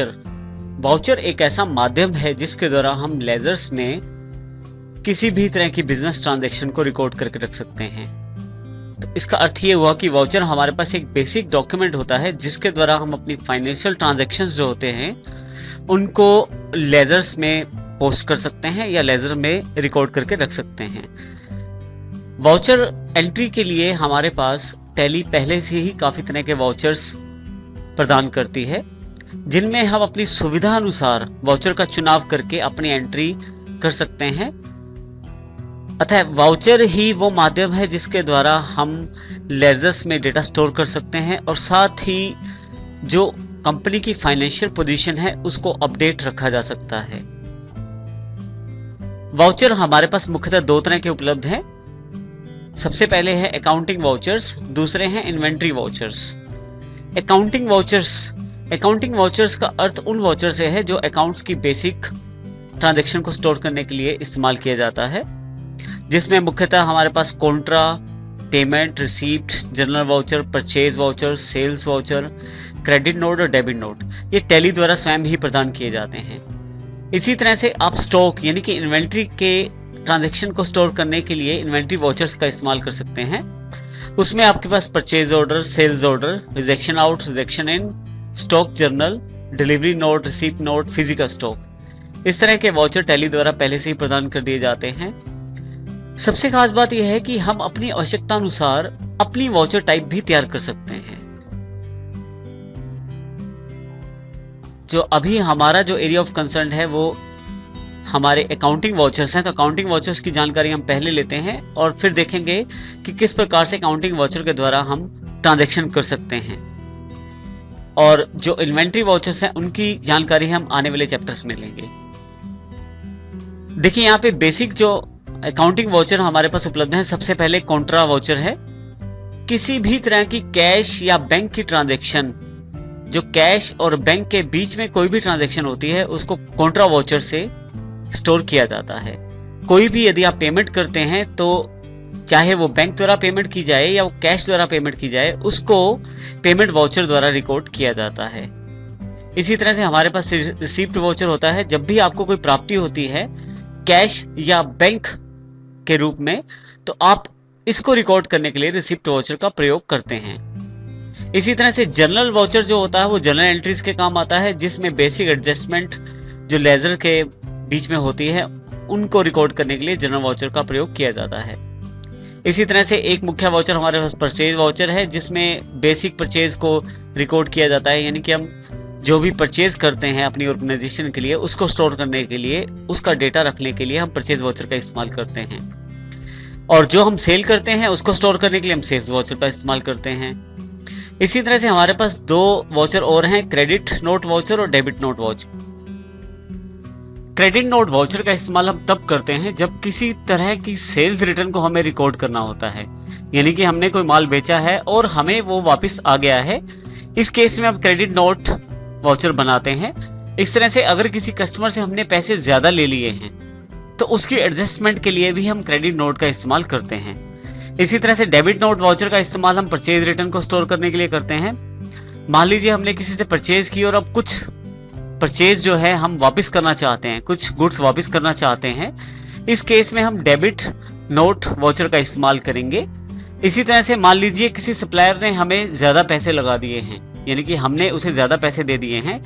Voucher एक ऐसा माध्यम है जिसके द्वारा हम लेजर्स में किसी भी तरह की बिजनेस ट्रांजैक्शन को रिकॉर्ड करके रख सकते हैं। तो इसका अर्थ ये हुआ कि वाउचर हमारे पास एक बेसिक डॉक्यूमेंट होता है जिसके द्वारा हम अपनी फाइनेंशियल ट्रांजैक्शंस जो होते हैं उनको लेजर्स में पोस्ट कर सकते हैं या लेजर में रिकॉर्ड करके रख सकते हैं। वाउचर एंट्री के लिए हमारे पास टैली पहले से ही काफी तरह के वाउचर्स प्रदान करती है जिनमें हम अपनी सुविधा अनुसार वाउचर का चुनाव करके अपनी एंट्री कर सकते हैं। अतः वाउचर ही वो माध्यम है जिसके द्वारा हम लेजर्स में डेटा स्टोर कर सकते हैं और साथ ही जो कंपनी की फाइनेंशियल पोजीशन है उसको अपडेट रखा जा सकता है। वाउचर हमारे पास मुख्यतः दो तरह के उपलब्ध हैं। सबसे पहले है अकाउंटिंग वाउचर्स, दूसरे हैं इन्वेंट्री वाउचर्स। अकाउंटिंग वाउचर्स का अर्थ उन वाउचर से है जो अकाउंट्स की बेसिक ट्रांजैक्शन को स्टोर करने के लिए इस्तेमाल किया जाता है, जिसमें मुख्यतः हमारे पास contra, payment, receipt, journal voucher, purchase voucher, sales voucher, credit note और डेबिट नोट ये टैली द्वारा स्वयं ही प्रदान किए जाते हैं। इसी तरह से आप स्टॉक यानी कि इन्वेंट्री के ट्रांजैक्शन को स्टोर करने के लिए इन्वेंट्री वाउचर्स का इस्तेमाल कर सकते हैं। उसमें आपके पास purchase order, sales order, rejection out, rejection in, stock journal, delivery note, receipt note, physical stock इस तरह के वाउचर टैली द्वारा पहले से ही प्रदान कर दिए जाते हैं। सबसे खास बात यह है कि हम अपनी आवश्यकता अनुसार अपनी वाउचर टाइप भी तैयार कर सकते हैं। जो अभी हमारा जो एरिया ऑफ कंसर्न है वो हमारे अकाउंटिंग वाउचर्स हैं, तो अकाउंटिंग वाउचर्स की जानकारी हम पहले लेते हैं और फिर देखेंगे कि किस प्रकार से अकाउंटिंग वाउचर के द्वारा हम ट्रांजैक्शन कर सकते हैं। और जो इन्वेंट्री वाउचर्स हैं उनकी जानकारी हम आने वाले चैप्टर्स में लेंगे। देखिए यहाँ पे बेसिक जो अकाउंटिंग वाउचर हमारे पास उपलब्ध है, सबसे पहले कॉन्ट्रा वाउचर है। किसी भी तरह की कैश या बैंक की ट्रांजैक्शन, जो कैश और बैंक के बीच में कोई भी ट्रांजैक्शन होती है उसको कॉन्ट्रा वाउचर से स्टोर किया जाता है। कोई भी यदि आप पेमेंट करते हैं तो चाहे वो बैंक द्वारा पेमेंट की जाए या वो कैश द्वारा पेमेंट की जाए, उसको पेमेंट वाउचर द्वारा रिकॉर्ड किया जाता है। इसी तरह से हमारे पास रिसीप्ट वाउचर होता है। जब भी आपको कोई प्राप्ति होती है कैश या बैंक के रूप में, तो आप इसको रिकॉर्ड करने के लिए रिसिप्ट वाउचर का प्रयोग करते हैं। इसी तरह से जनरल वाउचर जो होता है वो जनरल एंट्रीज के काम आता है, जिसमें बेसिक एडजस्टमेंट जो लेजर के बीच में होती है उनको रिकॉर्ड करने के लिए जनरल वाउचर का प्रयोग किया जाता है। इसी तरह से एक मुख्य वाउचर हमारे पास परचेज वाउचर है, जिसमें बेसिक परचेज को रिकॉर्ड किया जाता है, यानी कि हम जो भी परचेज करते हैं अपनी ऑर्गेनाइजेशन के लिए उसको स्टोर करने के लिए, उसका डेटा रखने के लिए हम परचेज वाउचर का इस्तेमाल करते हैं। और जो हम सेल करते हैं उसको स्टोर करने के लिए हम सेल्स वाउचर का इस्तेमाल करते हैं। इसी तरह से हमारे पास दो वाउचर और हैं, क्रेडिट नोट वाउचर और debit note voucher. Credit note voucher का इस्तेमाल हम तब करते हैं जब किसी तरह की सेल्स रिटर्न को हमें रिकॉर्ड करना होता है, यानी कि हमने कोई माल बेचा है और हमें वो वापस आ गया है। इस केस में हम क्रेडिट नोट वाउचर बनाते हैं। इस तरह से अगर किसी कस्टमर से हमने पैसे ज्यादा ले लिए हैं तो उसकी एडजस्टमेंट के लिए भी हम क्रेडिट नोट का इस्तेमाल करते हैं। इसी तरह से डेबिट नोट वाउचर का इस्तेमाल हम परचेज रिटर्न को स्टोर करने के लिए करते हैं। मान लीजिए हमने किसी से परचेज की और अब कुछ परचेज जो है हम वापस करना चाहते हैं, कुछ गुड्स वापस करना चाहते हैं। इस केस में हम डेबिट नोट वाउचर का इस्तेमाल करेंगे। इसी तरह से मान लीजिए किसी सप्लायर ने हमें ज्यादा पैसे लगा दिए हैं, यानी कि हमने उसे ज्यादा पैसे दे दिए हैं।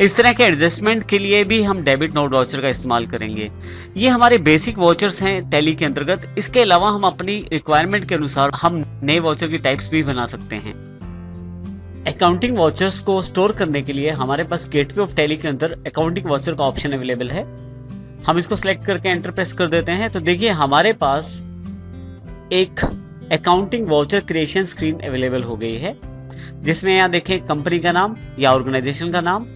इस तरह के एडजस्टमेंट के लिए भी हम डेबिट नोट वाउचर का इस्तेमाल करेंगे। ये हमारे बेसिक वाउचर्स हैं टैली के अंतर्गत। इसके अलावा हम अपनी रिक्वायरमेंट के अनुसार हम नए वाउचर की टाइप्स भी बना सकते हैं। अकाउंटिंग वाउचर्स को स्टोर करने के लिए हमारे पास गेटवे ऑफ टैली के अंदर अकाउंटिंग वाउचर का ऑप्शन अवेलेबल है। हम इसको सिलेक्ट करके एंटर प्रेस कर देते हैं तो देखिए हमारे पास एक accounting voucher creation screen available हो गई है, जिसमें यहाँ देखें कंपनी का नाम या ऑर्गेनाइजेशन का नाम।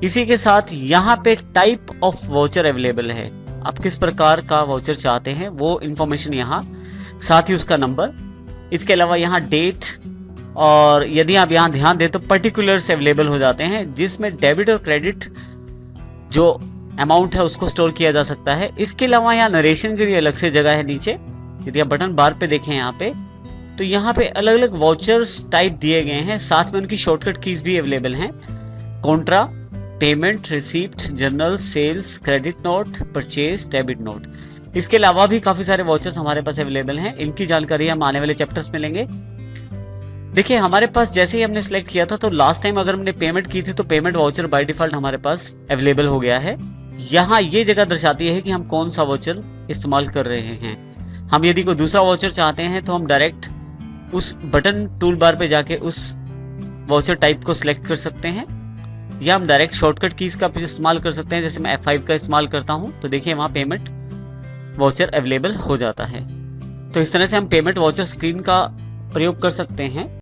इसी के साथ यहाँ पे टाइप ऑफ वाउचर अवेलेबल है, आप किस प्रकार का वाउचर चाहते हैं वो इंफॉर्मेशन यहाँ, साथ ही उसका नंबर। इसके अलावा यहाँ डेट, और यदि आप यहाँ ध्यान दें तो पर्टिकुलर्स अवेलेबल हो जाते हैं, जिसमें डेबिट और क्रेडिट जो अमाउंट है उसको स्टोर किया जा सकता है। इसके अलावा यहाँ नरेशन के लिए अलग से जगह है नीचे। यदि आप बटन बार पे देखें यहाँ पे, तो यहाँ पे अलग अलग वाउचर्स टाइप दिए गए हैं, साथ में उनकी शॉर्टकट कीज भी अवेलेबल हैं। Contra, payment, receipt, journal, sales, credit note, purchase, debit note. इसके अलावा भी काफी सारे वाउचर्स हमारे पास अवेलेबल हैं। इनकी जानकारी हम आने वाले चैप्टर्स में लेंगे। देखिए हमारे पास जैसे ही हमने सिलेक्ट किया था तो लास्ट टाइम अगर हमने पेमेंट की थी तो पेमेंट वाउचर बाय डिफॉल्ट हमारे पास अवेलेबल हो गया है। यहाँ ये जगह दर्शाती है कि हम कौन सा वाउचर इस्तेमाल कर रहे हैं। हम यदि कोई दूसरा वाउचर चाहते हैं तो हम डायरेक्ट उस बटन टूल बार पे जाके उस वाउचर टाइप को सिलेक्ट कर सकते हैं, या हम डायरेक्ट शॉर्टकट कीज का इस्तेमाल कर सकते हैं। जैसे मैं F5 का इस्तेमाल करता हूं तो देखिए वहां पेमेंट वाउचर अवेलेबल हो जाता है। तो इस तरह से हम पेमेंट वाउचर स्क्रीन का प्रयोग कर सकते हैं।